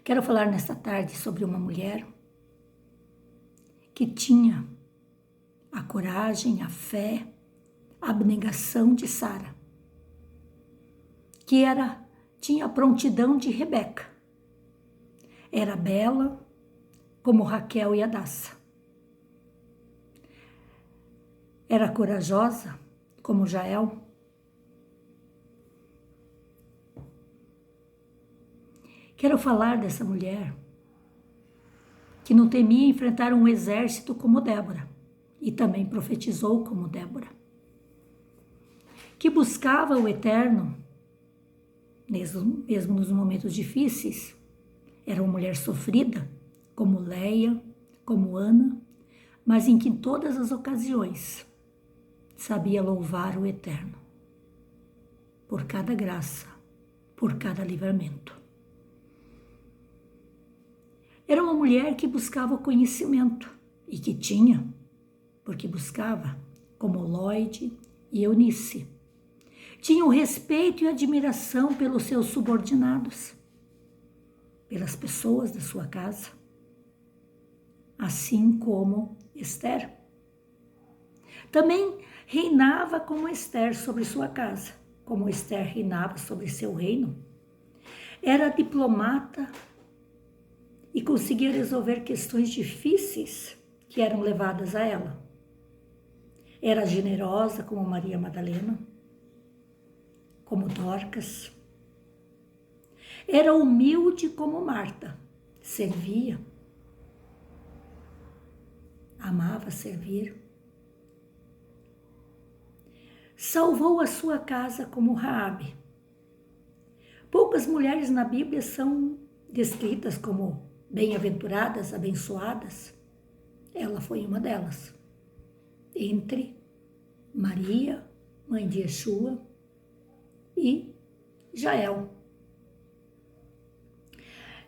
Quero falar nesta tarde sobre uma mulher que tinha a coragem, a fé, a abnegação de Sara, que tinha a prontidão de Rebeca. Era bela como Raquel e Hadassah. Era corajosa como Jael. Quero falar dessa mulher que não temia enfrentar um exército como Débora e também profetizou como Débora, que buscava o eterno, mesmo nos momentos difíceis. Era uma mulher sofrida, como Leia, como Ana, mas em que em todas as ocasiões sabia louvar o eterno por cada graça, por cada livramento. Era uma mulher que buscava conhecimento e que tinha, porque buscava, como Lloyd e Eunice. Tinha o respeito e admiração pelos seus subordinados, pelas pessoas da sua casa, assim como Esther. Também reinava como Esther sobre sua casa, como Esther reinava sobre seu reino. Era diplomata e conseguia resolver questões difíceis que eram levadas a ela. Era generosa como Maria Madalena, como Dorcas. Era humilde como Marta, servia, amava servir. Salvou a sua casa como Raabe. Poucas mulheres na Bíblia são descritas como bem-aventuradas, abençoadas. Ela foi uma delas. Entre Maria, mãe de Yeshua, e Jael.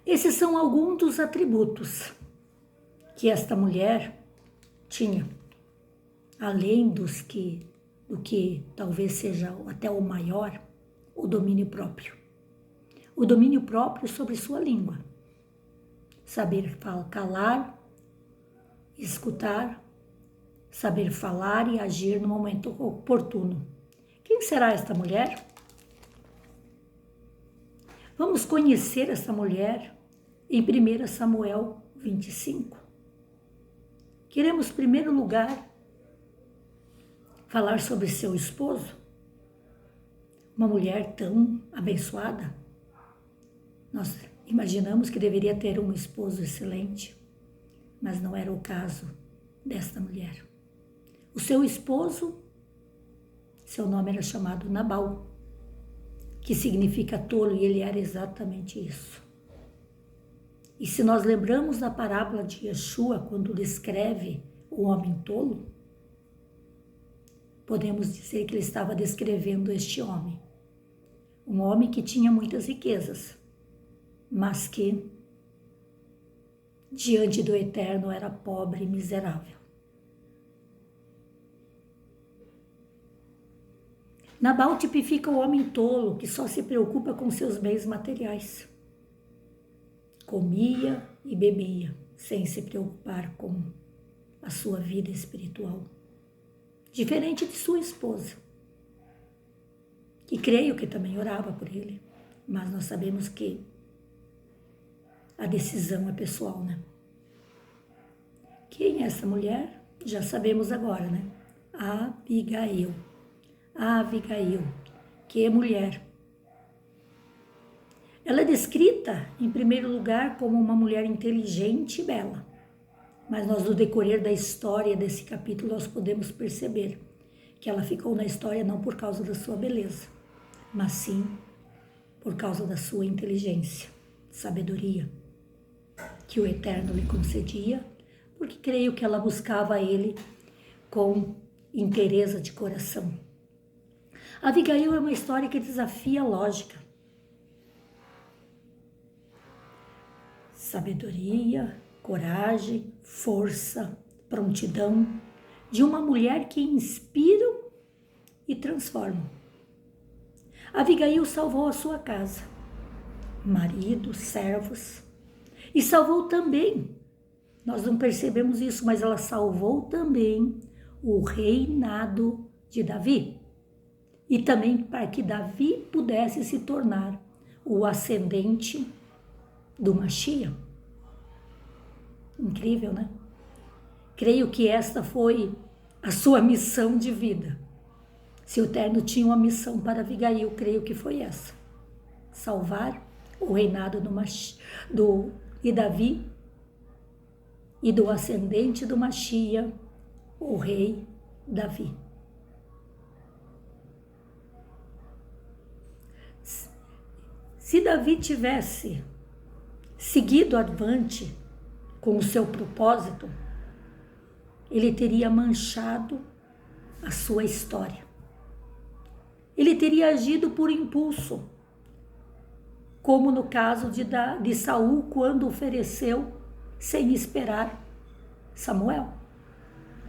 Esses são alguns dos atributos que esta mulher tinha, além do que talvez seja até o maior, o domínio próprio. O domínio próprio sobre sua língua. Saber calar, escutar, saber falar e agir no momento oportuno. Quem será esta mulher? Vamos conhecer essa mulher em 1 Samuel 25. Queremos, em primeiro lugar, falar sobre seu esposo, uma mulher tão abençoada. Nós imaginamos que deveria ter um esposo excelente, mas não era o caso desta mulher. O seu esposo, seu nome era chamado Nabal, que significa tolo, e ele era exatamente isso. E se nós lembramos da parábola de Yeshua, quando descreve o homem tolo, podemos dizer que ele estava descrevendo este homem. Um homem que tinha muitas riquezas, mas que, diante do Eterno, era pobre e miserável. Nabal tipifica o homem tolo que só se preocupa com seus bens materiais. Comia e bebia, sem se preocupar com a sua vida espiritual. Diferente de sua esposa, que creio que também orava por ele, mas nós sabemos que a decisão é pessoal, né? Quem é essa mulher? Já sabemos agora, né? Abigail. Abigail, que é mulher. Ela é descrita, em primeiro lugar, como uma mulher inteligente e bela. Mas nós, no decorrer da história desse capítulo, nós podemos perceber que ela ficou na história não por causa da sua beleza, mas sim por causa da sua inteligência, sabedoria, que o Eterno lhe concedia, porque creio que ela buscava ele com inteireza de coração. Abigail é uma história que desafia a lógica. Sabedoria, coragem, força, prontidão de uma mulher que inspira e transforma. Abigail salvou a sua casa, marido, servos, E salvou também, nós não percebemos isso, mas ela salvou também o reinado de Davi. E também para que Davi pudesse se tornar o ascendente do Machia. Incrível, né? Creio que esta foi a sua missão de vida. Se o Eterno tinha uma missão para Abigail, creio que foi essa. Salvar o reinado de Davi e do ascendente do Machia, o rei Davi. Se Davi tivesse seguido avante com o seu propósito, ele teria manchado a sua história. Ele teria agido por impulso, como no caso de Saul, quando ofereceu sem esperar Samuel.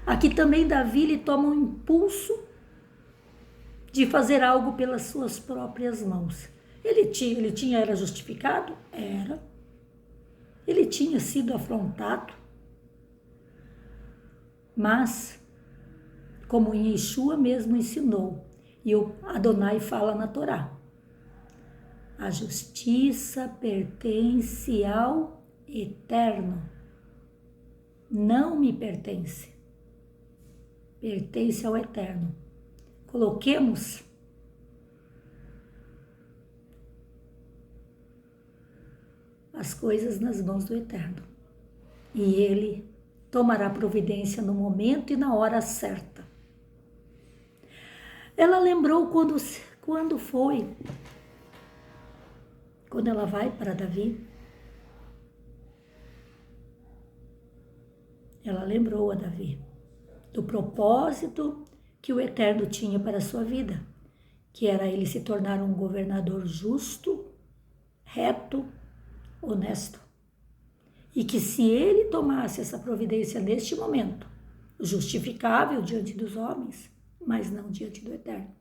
Aqui também Davi ele toma um impulso de fazer algo pelas suas próprias mãos. Ele era justificado? Era. Ele tinha sido afrontado. Mas, como Yeshua mesmo ensinou, e o Adonai fala na Torá, a justiça pertence ao Eterno. Não me pertence. Pertence ao Eterno. Coloquemos as coisas nas mãos do Eterno. E Ele tomará providência no momento e na hora certa. Ela lembrou quando ela vai para Davi. Ela lembrou a Davi do propósito que o Eterno tinha para a sua vida, que era ele se tornar um governador justo, reto, honesto. E que se ele tomasse essa providência neste momento, justificável diante dos homens, mas não diante do Eterno,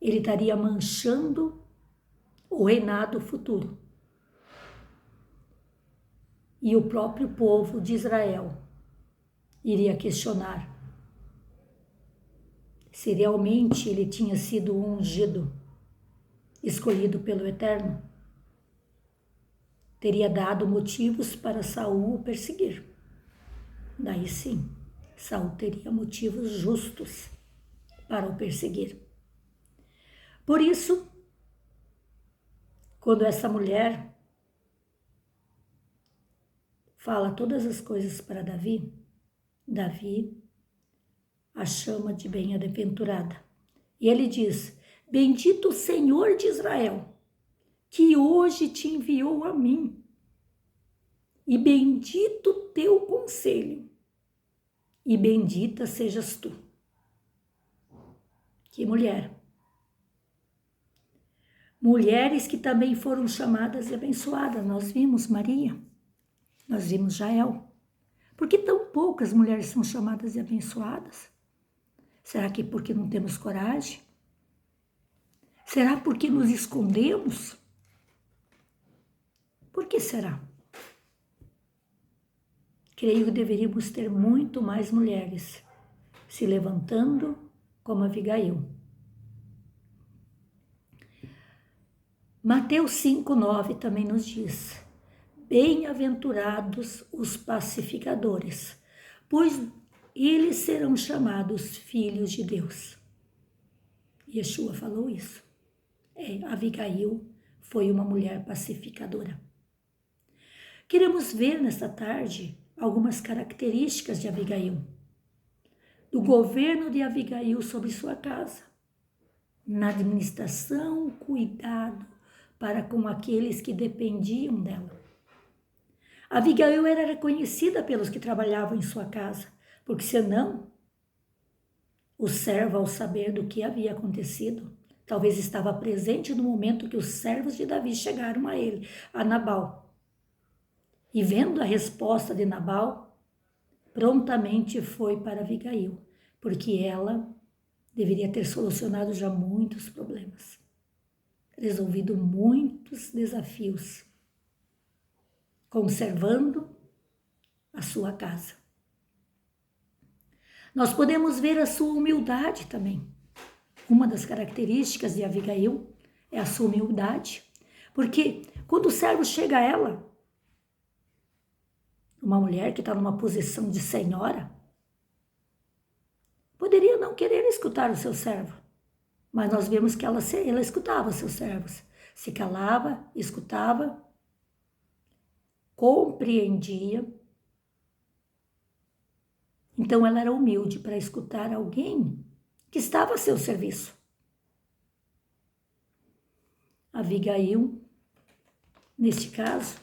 ele estaria manchando o reinado futuro. E o próprio povo de Israel iria questionar se realmente ele tinha sido ungido, escolhido pelo Eterno. Teria dado motivos para Saul o perseguir. Daí sim, Saul teria motivos justos para o perseguir. Por isso, quando essa mulher fala todas as coisas para Davi, Davi a chama de bem-aventurada. E ele diz: bendito o Senhor de Israel, que hoje te enviou a mim, e bendito o teu conselho, e bendita sejas tu. Que mulher! Mulheres que também foram chamadas e abençoadas. Nós vimos Maria, nós vimos Jael. Por que tão poucas mulheres são chamadas e abençoadas? Será que porque não temos coragem? Será porque nos escondemos? Por que será? Creio que deveríamos ter muito mais mulheres se levantando como Abigail. Mateus 5:9 também nos diz: bem-aventurados os pacificadores, pois eles serão chamados filhos de Deus. Yeshua falou isso. Abigail foi uma mulher pacificadora. Queremos ver nesta tarde algumas características de Abigail, do governo de Abigail sobre sua casa, na administração, cuidado para com aqueles que dependiam dela. Abigail era reconhecida pelos que trabalhavam em sua casa, porque senão o servo, ao saber do que havia acontecido, talvez estava presente no momento que os servos de Davi chegaram a ele, a Nabal. E vendo a resposta de Nabal, prontamente foi para Abigail, porque ela deveria ter solucionado já muitos problemas, resolvido muitos desafios. conservando a sua casa. Nós podemos ver a sua humildade também. Uma das características de Abigail é a sua humildade, porque quando o servo chega a ela, uma mulher que está numa posição de senhora, poderia não querer escutar o seu servo, mas nós vemos que ela escutava seus servos, se calava, escutava, compreendia. Então ela era humilde para escutar alguém que estava a seu serviço. Abigail, neste caso,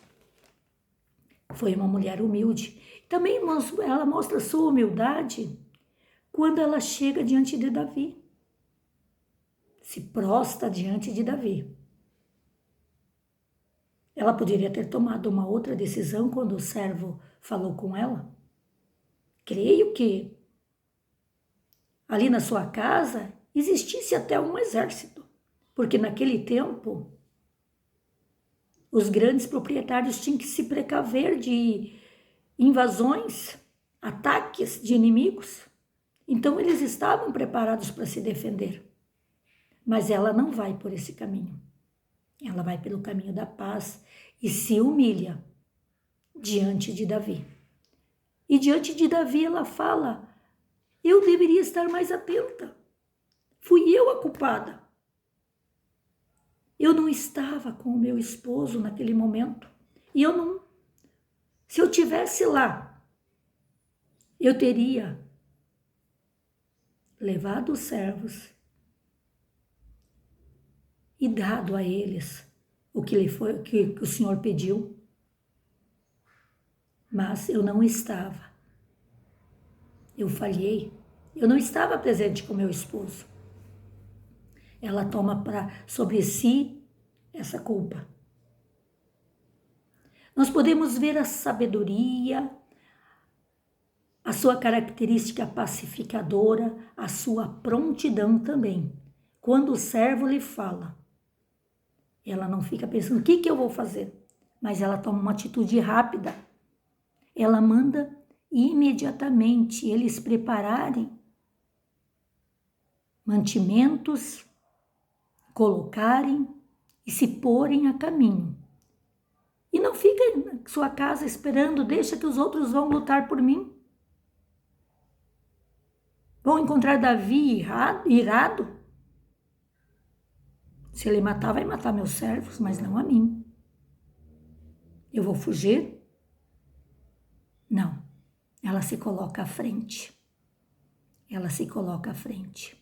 foi uma mulher humilde. Também ela mostra sua humildade quando ela chega diante de Davi. Se prostra diante de Davi. Ela poderia ter tomado uma outra decisão quando o servo falou com ela. Creio que ali na sua casa existisse até um exército, porque naquele tempo os grandes proprietários tinham que se precaver de invasões, ataques de inimigos. Então eles estavam preparados para se defender. Mas ela não vai por esse caminho. Ela vai pelo caminho da paz e se humilha diante de Davi. E diante de Davi ela fala: eu deveria estar mais atenta. Fui eu a culpada. Eu não estava com o meu esposo naquele momento. E eu não. Se eu tivesse lá, eu teria levado os servos e dado a eles o que o Senhor pediu. Mas eu não estava. Eu falhei. Eu não estava presente com meu esposo. Ela toma sobre si essa culpa. Nós podemos ver a sabedoria, a sua característica pacificadora, a sua prontidão também. Quando o servo lhe fala, ela não fica pensando, o que eu vou fazer? Mas ela toma uma atitude rápida. Ela manda imediatamente eles prepararem mantimentos, colocarem e se porem a caminho. E não fica em sua casa esperando, deixa que os outros vão lutar por mim. Vão encontrar Davi irado. Se ele matar, vai matar meus servos, mas não a mim. Eu vou fugir? Não. Ela se coloca à frente. Ela se coloca à frente.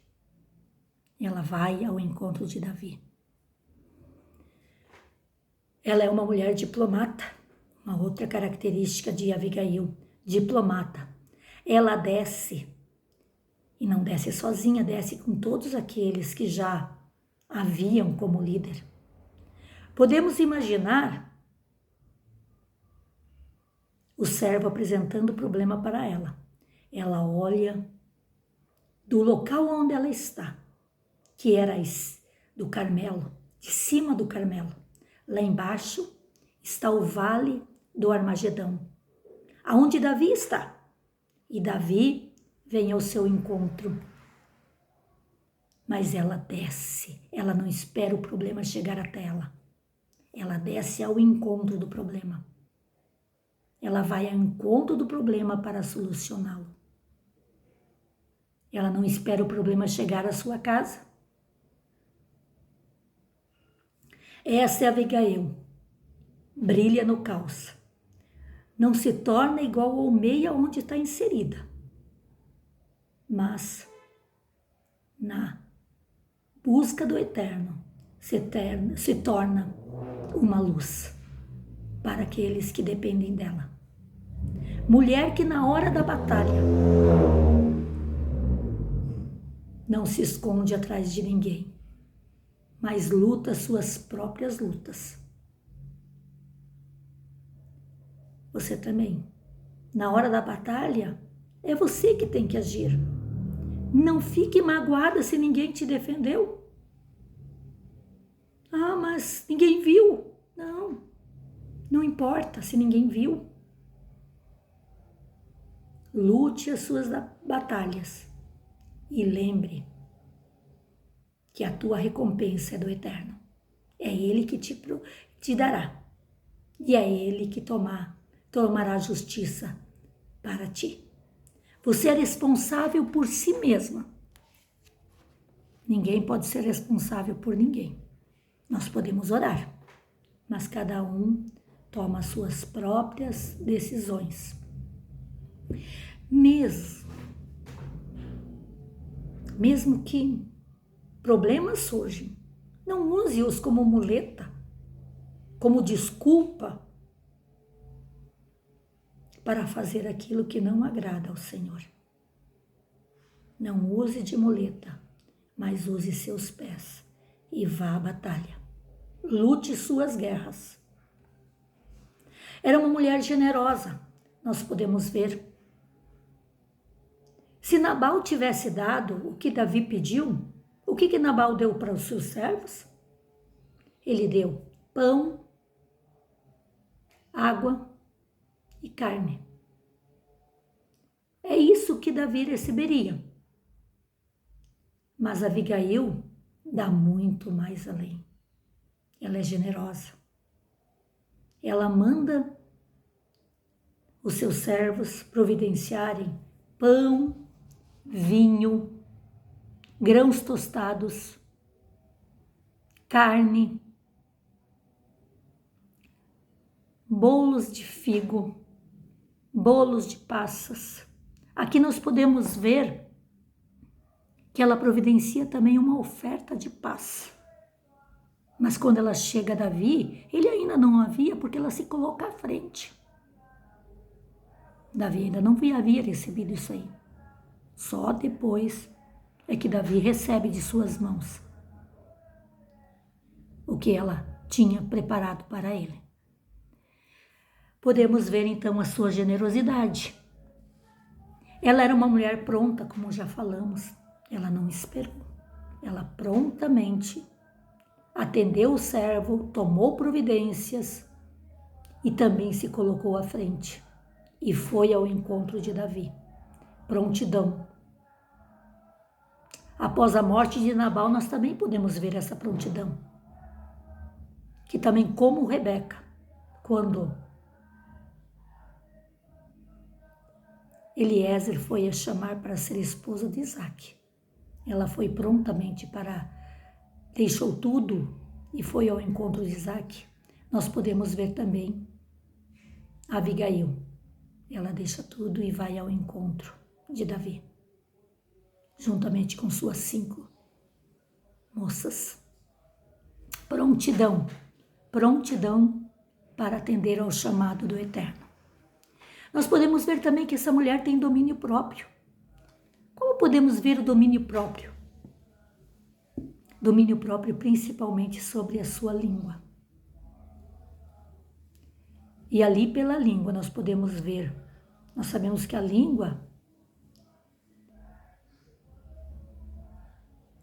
Ela vai ao encontro de Davi. Ela é uma mulher diplomata. Uma outra característica de Abigail, diplomata. Ela desce, e não desce sozinha, desce com todos aqueles que já haviam como líder. Podemos imaginar o servo apresentando o problema para ela. Ela olha do local onde ela está, que era do Carmelo, de cima do Carmelo. Lá embaixo está o vale do Armagedão, aonde Davi está. E Davi vem ao seu encontro. Mas ela desce, ela não espera o problema chegar até ela. Ela desce ao encontro do problema. Ela vai ao encontro do problema para solucioná-lo. Ela não espera o problema chegar à sua casa. Essa é a Abigail. Brilha no caos. Não se torna igual ao meio onde está inserida. Mas, na busca do eterno, se torna uma luz para aqueles que dependem dela. Mulher que na hora da batalha não se esconde atrás de ninguém, mas luta suas próprias lutas. Você também. Na hora da batalha, é você que tem que agir. Não fique magoada se ninguém te defendeu. Ah, mas ninguém viu. Não Não importa se ninguém viu. Lute as suas batalhas e lembre que a tua recompensa é do Eterno. É Ele que te dará e é Ele que tomará justiça para ti. Você é responsável por si mesma. Ninguém pode ser responsável por ninguém. Nós podemos orar, mas cada um toma as suas próprias decisões. Mesmo que problemas surjam, não use-os como muleta, como desculpa para fazer aquilo que não agrada ao Senhor. Não use de muleta, mas use seus pés e vá à batalha. Lute suas guerras. Era uma mulher generosa, nós podemos ver. Se Nabal tivesse dado o que Davi pediu, o que Nabal deu para os seus servos? Ele deu pão, água e carne. É isso que Davi receberia. Mas Abigail dá muito mais além. Ela é generosa. Ela manda os seus servos providenciarem pão, vinho, grãos tostados, carne, bolos de figo, bolos de passas. Aqui nós podemos ver que ela providencia também uma oferta de paz. Mas quando ela chega a Davi, ele ainda não havia, porque ela se coloca à frente. Davi ainda não havia recebido isso aí. Só depois é que Davi recebe de suas mãos o que ela tinha preparado para ele. Podemos ver então a sua generosidade. Ela era uma mulher pronta, como já falamos. Ela não esperou. Ela prontamente atendeu o servo, tomou providências e também se colocou à frente e foi ao encontro de Davi. Prontidão. Após a morte de Nabal, nós também podemos ver essa prontidão. Que também, como Rebeca, quando Eliezer foi a chamar para ser esposa de Isaque, ela foi prontamente deixou tudo e foi ao encontro de Isaque. Nós podemos ver também Abigail. Ela deixa tudo e vai ao encontro de Davi, juntamente com suas 5 moças. Prontidão para atender ao chamado do Eterno. Nós podemos ver também que essa mulher tem domínio próprio. Como podemos ver o domínio próprio? Domínio próprio principalmente sobre a sua língua. E ali pela língua nós podemos ver, nós sabemos que a língua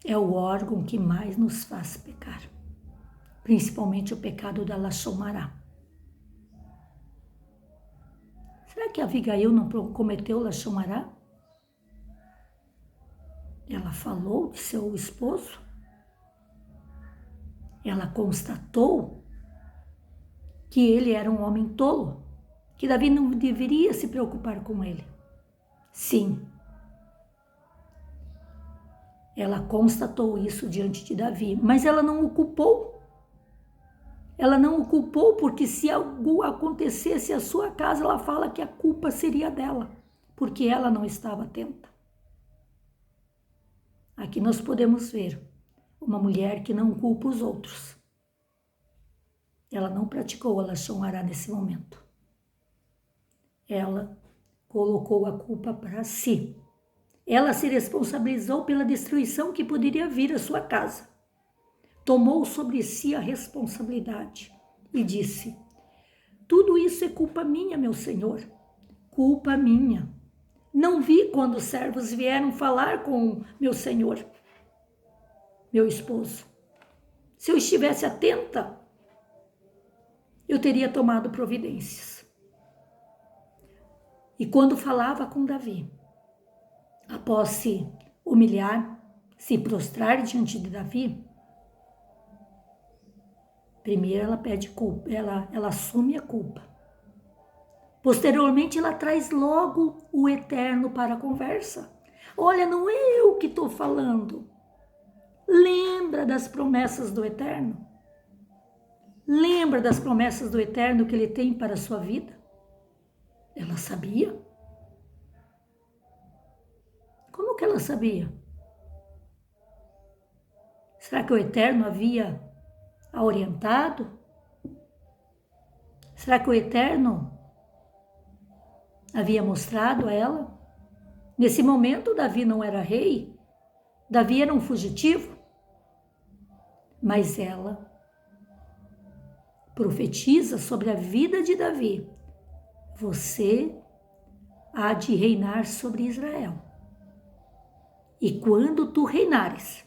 é o órgão que mais nos faz pecar, principalmente o pecado da Lashon Hará. Será que Abigail não cometeu Lashon Hará? Ela falou de seu esposo? Ela constatou que ele era um homem tolo, que Davi não deveria se preocupar com ele. Sim, ela constatou isso diante de Davi, mas ela não o culpou. Ela não o culpou porque se algo acontecesse à sua casa, ela fala que a culpa seria dela, porque ela não estava atenta. Aqui nós podemos ver uma mulher que não culpa os outros. Ela não praticou a Lashon Hará nesse momento. Ela colocou a culpa para si. Ela se responsabilizou pela destruição que poderia vir à sua casa. Tomou sobre si a responsabilidade e disse: tudo isso é culpa minha, meu senhor, culpa minha. Não vi quando os servos vieram falar com meu senhor, meu esposo. Se eu estivesse atenta, eu teria tomado providências. E quando falava com Davi, após se humilhar, se prostrar diante de Davi, primeiro ela pede culpa, ela assume a culpa. Posteriormente ela traz logo o Eterno para a conversa. Olha, não é eu que estou falando. Lembra das promessas do Eterno? Lembra das promessas do Eterno que Ele tem para a sua vida? Ela sabia. Como que ela sabia? Será que o Eterno havia a orientado? Será que o Eterno havia mostrado a ela? Nesse momento, Davi não era rei, Davi era um fugitivo, mas ela profetiza sobre a vida de Davi. Você há de reinar sobre Israel. E quando tu reinares,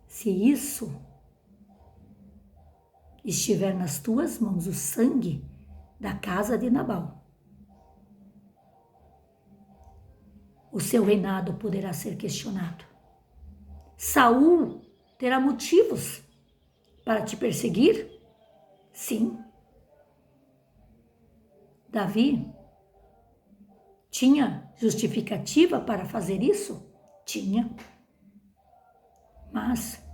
se isso estiver nas tuas mãos, o sangue da casa de Nabal, o seu reinado poderá ser questionado. Saul terá motivos para te perseguir? Sim. Davi tinha justificativa para fazer isso? Tinha. Mas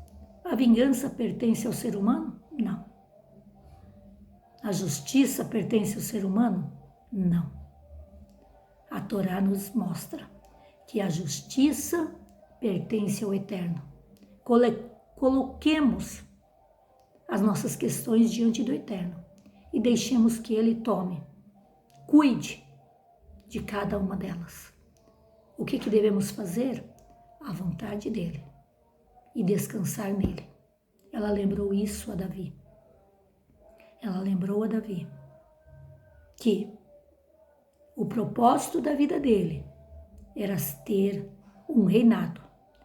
a vingança pertence ao ser humano? Não. A justiça pertence ao ser humano? Não. A Torá nos mostra que a justiça pertence ao Eterno. Coloquemos as nossas questões diante do Eterno e deixemos que Ele tome, cuide de cada uma delas. O que devemos fazer? A vontade dEle e descansar nele. Ela lembrou isso a Davi. Ela lembrou a Davi que o propósito da vida dele era ter um reinado,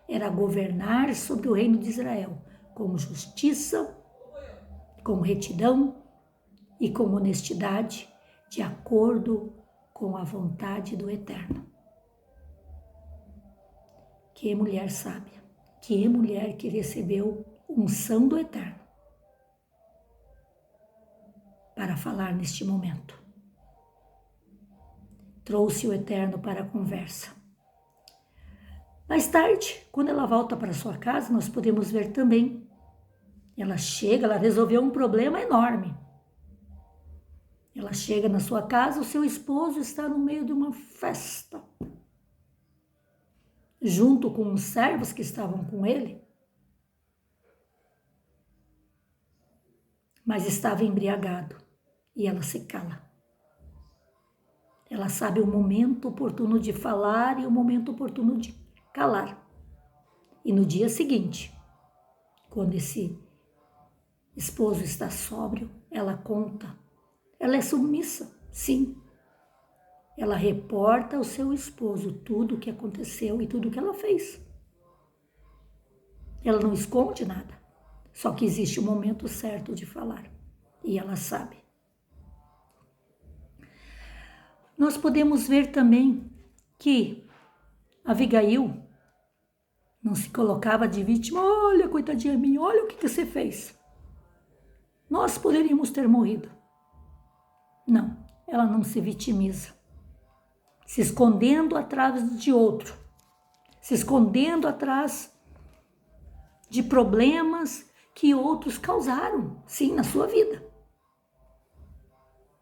era governar sobre o reino de Israel com justiça, com retidão e com honestidade, de acordo com a vontade do Eterno. Que mulher sábia, que mulher que recebeu unção do Eterno para falar neste momento. Trouxe o Eterno para a conversa. Mais tarde, quando ela volta para sua casa, nós podemos ver também. Ela chega, ela resolveu um problema enorme. Ela chega na sua casa, o seu esposo está no meio de uma festa, junto com os servos que estavam com ele, mas estava embriagado e ela se cala. Ela sabe o momento oportuno de falar e o momento oportuno de calar. E no dia seguinte, quando esse esposo está sóbrio, ela conta. Ela é submissa, sim. Ela reporta ao seu esposo tudo o que aconteceu e tudo o que ela fez. Ela não esconde nada, só que existe o momento certo de falar. E ela sabe. Nós podemos ver também que Abigail não se colocava de vítima. Olha, coitadinha minha, olha o que você fez. Nós poderíamos ter morrido. Não, ela não se vitimiza. Se escondendo atrás de outro. Se escondendo atrás de problemas que outros causaram, sim, na sua vida.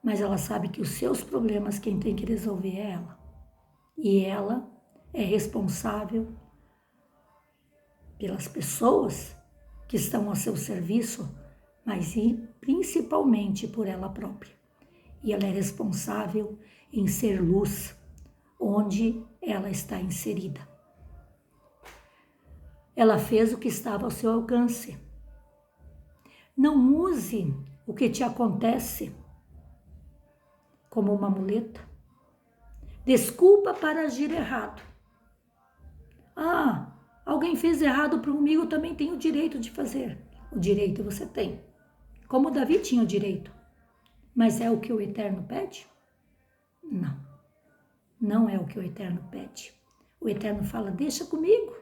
Mas ela sabe que os seus problemas quem tem que resolver é ela. E ela é responsável pelas pessoas que estão a seu serviço, mas principalmente por ela própria. E ela é responsável em ser luz onde ela está inserida. Ela fez o que estava ao seu alcance. Não use o que te acontece como uma muleta. Desculpa para agir errado. Alguém fez errado comigo, eu também tenho o direito de fazer. O direito você tem. como Davi tinha o direito. Mas é o que o Eterno pede? Não, não é o que o Eterno pede. O Eterno fala, deixa comigo.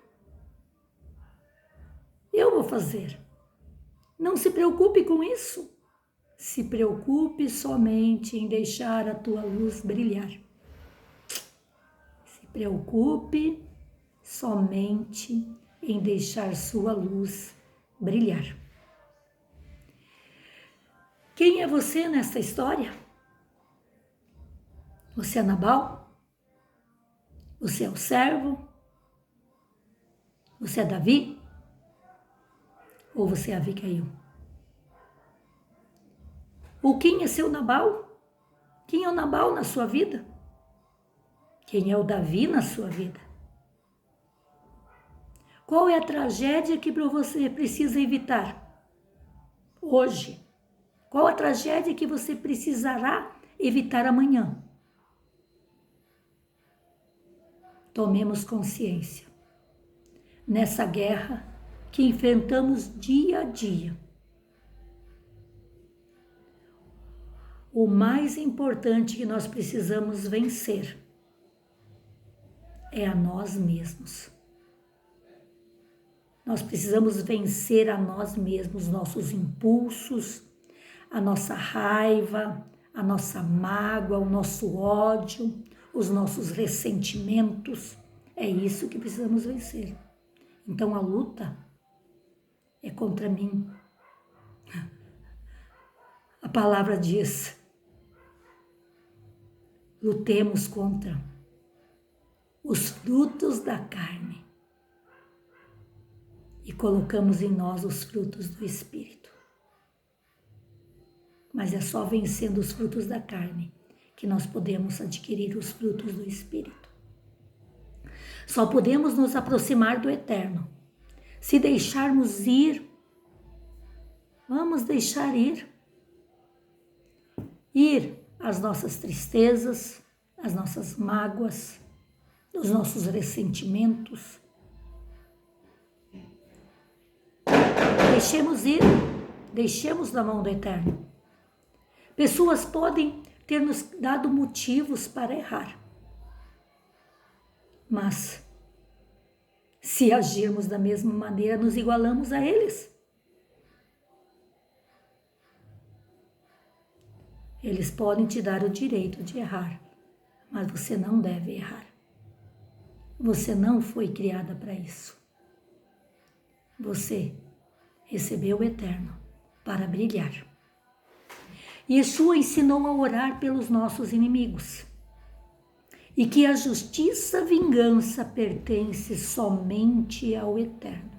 Eu vou fazer. Não se preocupe com isso. Se preocupe somente em deixar a tua luz brilhar. Se preocupe somente em deixar sua luz brilhar. Quem é você nessa história? Você é Nabal? Você é o servo? Você é Davi? Ou você é Abigail? Ou quem é seu Nabal? Quem é o Nabal na sua vida? Quem é o Davi na sua vida? Qual é a tragédia que você precisa evitar hoje? Qual a tragédia que você precisará evitar amanhã? Tomemos consciência nessa guerra que enfrentamos dia a dia. O mais importante que nós precisamos vencer é a nós mesmos. Nós precisamos vencer a nós mesmos, nossos impulsos, a nossa raiva, a nossa mágoa, o nosso ódio, os nossos ressentimentos. É isso que precisamos vencer. Então a luta é contra mim. A palavra diz, lutemos contra os frutos da carne e colocamos em nós os frutos do Espírito. Mas é só vencendo os frutos da carne que nós podemos adquirir os frutos do Espírito. Só podemos nos aproximar do Eterno se deixarmos ir. Vamos deixar ir. Ir as nossas tristezas, as nossas mágoas, os nossos ressentimentos. Deixemos ir, deixemos na mão do Eterno. Pessoas podem ter nos dado motivos para errar, mas se agirmos da mesma maneira, nos igualamos a eles. Eles podem te dar o direito de errar, mas você não deve errar. Você não foi criada para isso. Você recebeu o Eterno para brilhar. Yeshua ensinou a orar pelos nossos inimigos e que a justiça e vingança pertence somente ao Eterno.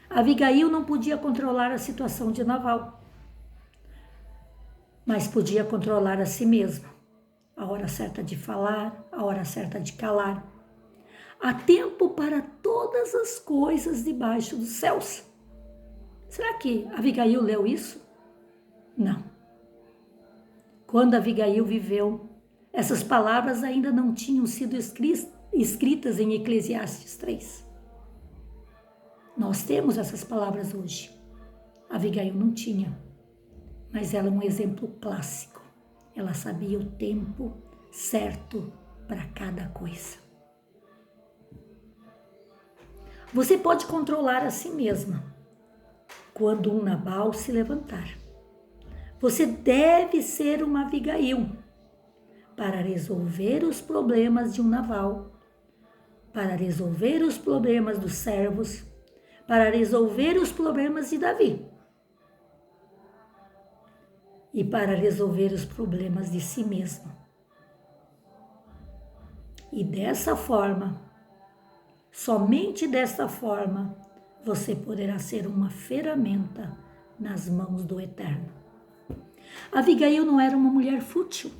Abigail não podia controlar a situação de Nabal, mas podia controlar a si mesma, a hora certa de falar, a hora certa de calar. Há tempo para todas as coisas debaixo dos céus. Será que Abigail leu isso? Não. Quando Abigail viveu, essas palavras ainda não tinham sido escritas em Eclesiastes 3. Nós temos essas palavras hoje. Abigail não tinha, mas ela é um exemplo clássico. Ela sabia o tempo certo para cada coisa. Você pode controlar a si mesma quando um Nabal se levantar. Você deve ser uma Abigail para resolver os problemas de um Nabal, para resolver os problemas dos servos, para resolver os problemas de Davi e para resolver os problemas de si mesmo. E dessa forma, somente desta forma, você poderá ser uma ferramenta nas mãos do Eterno. Abigail não era uma mulher fútil,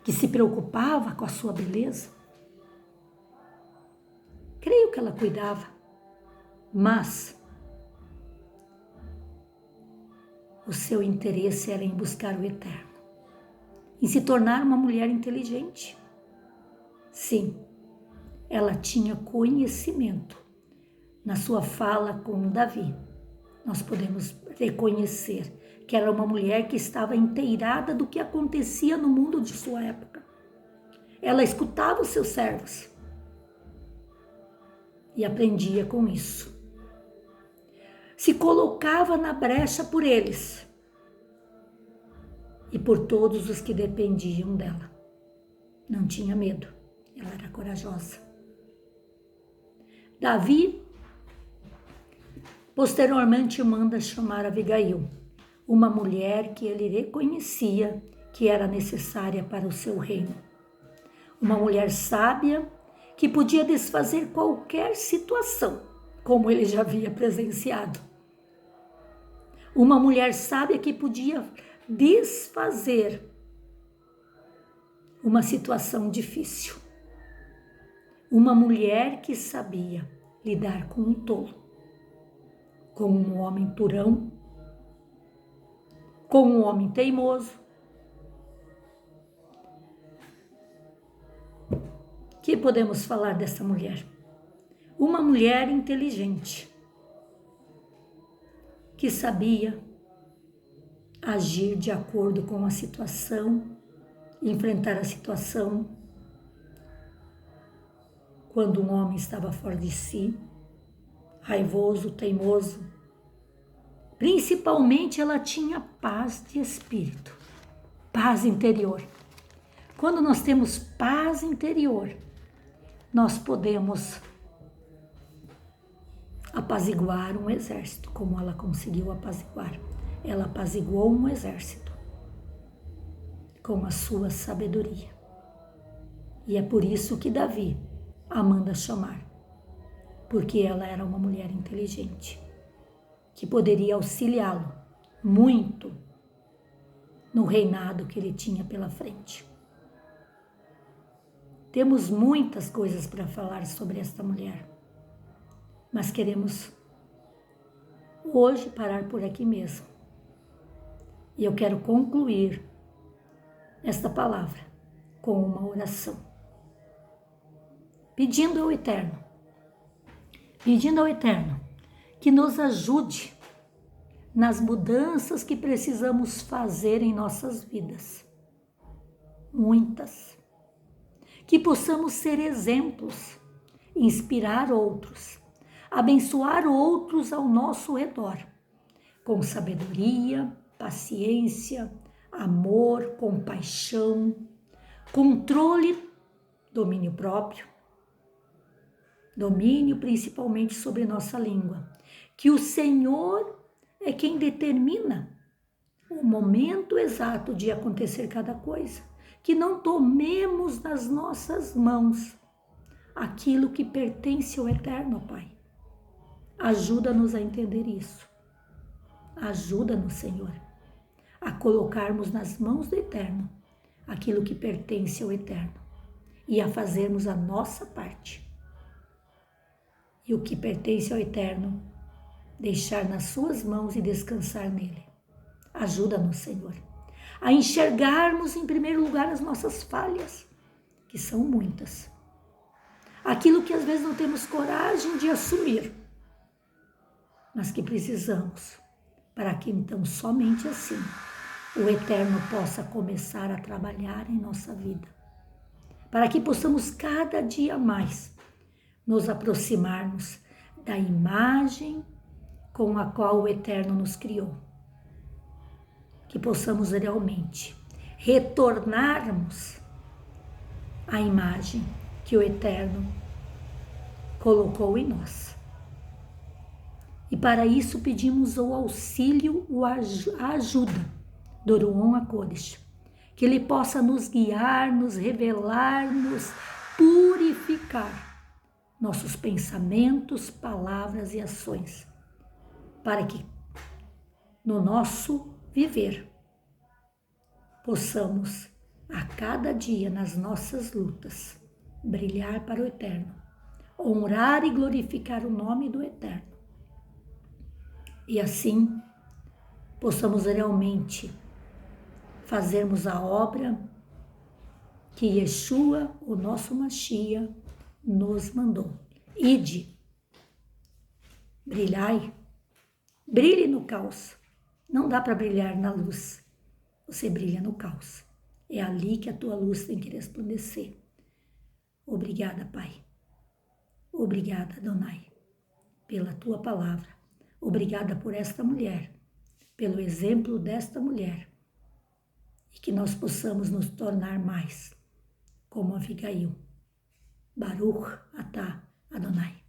que se preocupava com a sua beleza. Creio que ela cuidava, mas o seu interesse era em buscar o Eterno, em se tornar uma mulher inteligente. Sim, ela tinha conhecimento na sua fala com Davi, nós podemos reconhecer que era uma mulher que estava inteirada do que acontecia no mundo de sua época. Ela escutava os seus servos e aprendia com isso. Se colocava na brecha por eles e por todos os que dependiam dela. Não tinha medo, ela era corajosa. Davi, posteriormente, manda chamar Abigail, uma mulher que ele reconhecia que era necessária para o seu reino. Uma mulher sábia que podia desfazer qualquer situação, como ele já havia presenciado. Uma mulher sábia que podia desfazer uma situação difícil. Uma mulher que sabia lidar com um tolo, com um homem turão, com um homem teimoso. O que podemos falar dessa mulher? Uma mulher inteligente, que sabia agir de acordo com a situação, enfrentar a situação quando um homem estava fora de si, raivoso, teimoso. Principalmente ela tinha paz de espírito, paz interior. Quando nós temos paz interior, nós podemos apaziguar um exército, como ela conseguiu apaziguar. Ela apaziguou um exército com a sua sabedoria. E é por isso que Davi a manda chamar, porque ela era uma mulher inteligente, que poderia auxiliá-lo muito no reinado que ele tinha pela frente. Temos muitas coisas para falar sobre esta mulher, mas queremos hoje parar por aqui mesmo. E eu quero concluir esta palavra com uma oração, pedindo ao Eterno que nos ajude nas mudanças que precisamos fazer em nossas vidas. Muitas. Que possamos ser exemplos, inspirar outros, abençoar outros ao nosso redor, com sabedoria, paciência, amor, compaixão, controle, domínio próprio, domínio principalmente sobre nossa língua, que o Senhor é quem determina o momento exato de acontecer cada coisa, que não tomemos nas nossas mãos aquilo que pertence ao Eterno, Pai. Ajuda-nos a entender isso. Ajuda-nos, Senhor, a colocarmos nas mãos do Eterno aquilo que pertence ao Eterno e a fazermos a nossa parte. E o que pertence ao Eterno, deixar nas suas mãos e descansar nele. Ajuda-nos, Senhor, a enxergarmos em primeiro lugar as nossas falhas, que são muitas. Aquilo que às vezes não temos coragem de assumir, mas que precisamos, para que então somente assim o Eterno possa começar a trabalhar em nossa vida, para que possamos cada dia mais nos aproximarmos da imagem com a qual o Eterno nos criou. Que possamos realmente retornarmos à imagem que o Eterno colocou em nós. E para isso pedimos o auxílio, a ajuda do Ruach HaKodesh, que Ele possa nos guiar, nos revelar, nos purificar nossos pensamentos, palavras e ações, para que no nosso viver possamos a cada dia nas nossas lutas brilhar para o Eterno, honrar e glorificar o nome do Eterno, e assim possamos realmente fazermos a obra que Yeshua, o nosso Mashiach, nos mandou. Ide, brilhai Brilhe no caos. Não dá para brilhar na luz. Você brilha no caos. É ali que a tua luz tem que resplandecer. Obrigada, Pai. Obrigada, Adonai, pela tua palavra. Obrigada por esta mulher, pelo exemplo desta mulher. E que nós possamos nos tornar mais como Abigail. Baruch atah Adonai.